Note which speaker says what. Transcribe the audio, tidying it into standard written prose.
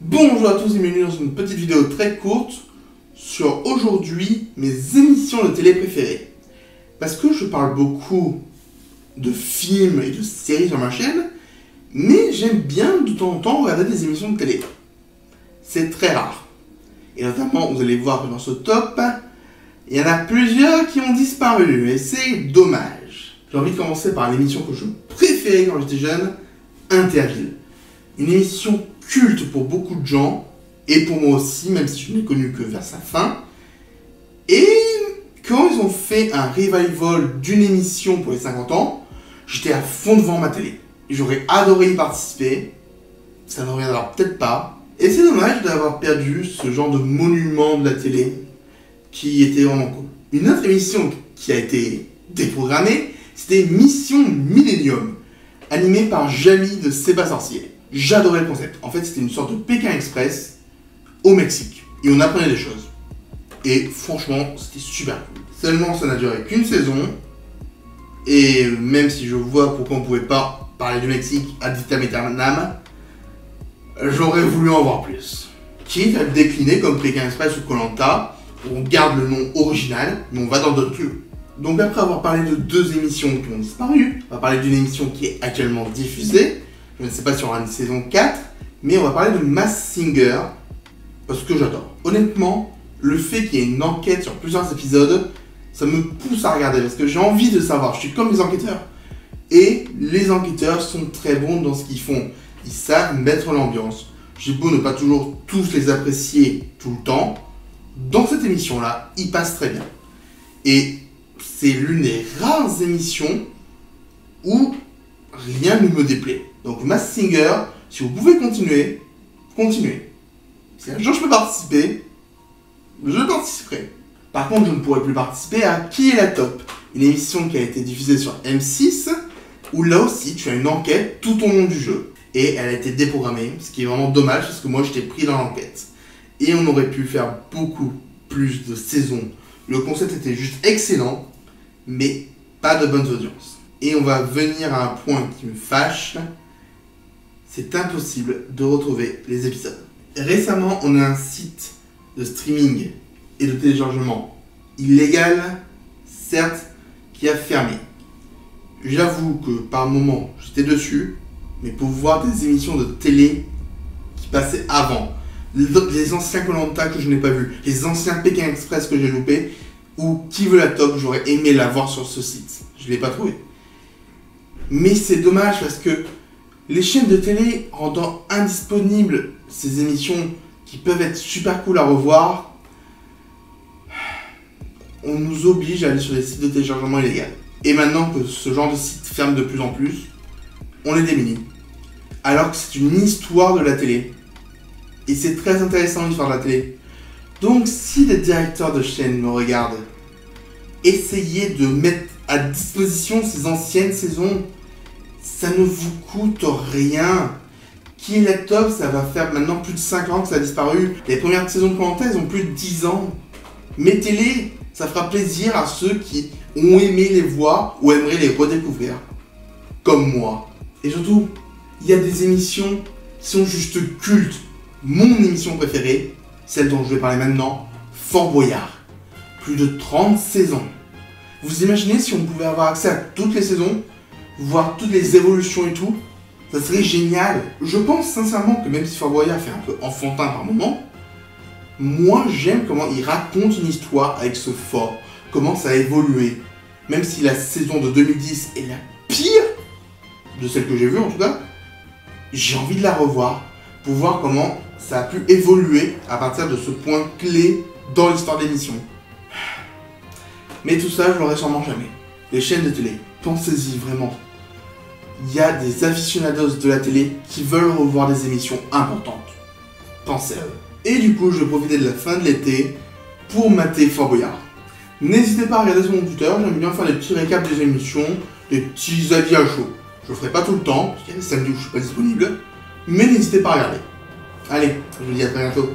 Speaker 1: Bonjour à tous et bienvenue dans une petite vidéo très courte sur aujourd'hui mes émissions de télé préférées. Parce que je parle beaucoup de films et de séries sur ma chaîne, mais j'aime bien de temps en temps regarder des émissions de télé. C'est très rare. Et notamment, vous allez voir que dans ce top, il y en a plusieurs qui ont disparu et c'est dommage. J'ai envie de commencer par l'émission que je préférais quand j'étais jeune, Interville. Une émission culte pour beaucoup de gens, et pour moi aussi, même si je n'ai connu que vers sa fin. Et quand ils ont fait un revival d'une émission pour les 50 ans, j'étais à fond devant ma télé. J'aurais adoré y participer, ça ne reviendra peut-être pas. Et c'est dommage d'avoir perdu ce genre de monument de la télé qui était vraiment cool. Une autre émission qui a été déprogrammée, c'était Mission Millennium, animée par Jamie de C'est pas sorcier. J'adorais le concept. En fait, c'était une sorte de Pékin Express au Mexique. Et on apprenait des choses. Et franchement, c'était super cool. Seulement, ça n'a duré qu'une saison. Et même si je vois pourquoi on ne pouvait pas parler du Mexique ad vitam aeternam, j'aurais voulu en voir plus. Quitte à le décliner comme Pékin Express ou Koh-Lanta, où on garde le nom original, mais on va dans d'autres lieux. Donc après avoir parlé de deux émissions qui ont disparu, on va parler d'une émission qui est actuellement diffusée. Je ne sais pas si on aura une saison 4, mais on va parler de Masked Singer, parce que j'adore. Honnêtement, le fait qu'il y ait une enquête sur plusieurs épisodes, ça me pousse à regarder, parce que j'ai envie de savoir. Je suis comme les enquêteurs. Et les enquêteurs sont très bons dans ce qu'ils font. Ils savent mettre l'ambiance. J'ai beau ne pas toujours tous les apprécier tout le temps, dans cette émission-là, ils passent très bien. Et c'est l'une des rares émissions où rien ne me déplaît. Donc Masked Singer, si vous pouvez continuer, continuez. Si un jour je peux participer, je participerai. Par contre, je ne pourrai plus participer à Qui est la top, une émission qui a été diffusée sur M6, où là aussi tu as une enquête tout au long du jeu. Et elle a été déprogrammée, ce qui est vraiment dommage parce que moi j'étais pris dans l'enquête. Et on aurait pu faire beaucoup plus de saisons. Le concept était juste excellent, mais pas de bonnes audiences. Et on va venir à un point qui me fâche. C'est impossible de retrouver les épisodes. Récemment, on a un site de streaming et de téléchargement illégal, certes, qui a fermé. J'avoue que par moment, j'étais dessus, mais pour voir des émissions de télé qui passaient avant, les anciens Koh-Lanta que je n'ai pas vus, les anciens Pékin Express que j'ai loupés, ou Qui veut la top, j'aurais aimé la voir sur ce site. Je ne l'ai pas trouvé. Mais c'est dommage parce que les chaînes de télé rendant indisponibles ces émissions qui peuvent être super cool à revoir, on nous oblige à aller sur des sites de téléchargement illégal. Et maintenant que ce genre de sites ferme de plus en plus, on les démunit. Alors que c'est une histoire de la télé. Et c'est très intéressant l'histoire de la télé. Donc si des directeurs de chaînes me regardent, essayez de mettre à disposition ces anciennes saisons. Ça ne vous coûte rien. Qui est la top, ça va faire maintenant plus de 5 ans que ça a disparu. Les premières saisons de Koh-Lanta, elles ont plus de 10 ans. Mettez-les, ça fera plaisir à ceux qui ont aimé les voir ou aimeraient les redécouvrir. Comme moi. Et surtout, il y a des émissions qui sont juste cultes. Mon émission préférée, celle dont je vais parler maintenant, Fort Boyard. Plus de 30 saisons. Vous imaginez si on pouvait avoir accès à toutes les saisons, voir toutes les évolutions et tout, ça serait génial. Je pense sincèrement que même si Fort Boyard fait un peu enfantin par moment, moi j'aime comment il raconte une histoire avec ce fort, comment ça a évolué. Même si la saison de 2010 est la pire de celle que j'ai vue en tout cas, j'ai envie de la revoir pour voir comment ça a pu évoluer à partir de ce point clé dans l'histoire de l'émission. Mais tout ça, je l'aurai sûrement jamais. Les chaînes de télé, pensez-y vraiment. Il y a des aficionados de la télé qui veulent revoir des émissions importantes. Pensez à eux. Et du coup, je vais profiter de la fin de l'été pour mater Fort Boyard. N'hésitez pas à regarder sur mon Twitter, j'aime bien faire des petits récaps des émissions, des petits avis à chaud. Je le ferai pas tout le temps, parce qu'il y a des samedis où je suis pas disponible, mais n'hésitez pas à regarder. Allez, je vous dis à très bientôt.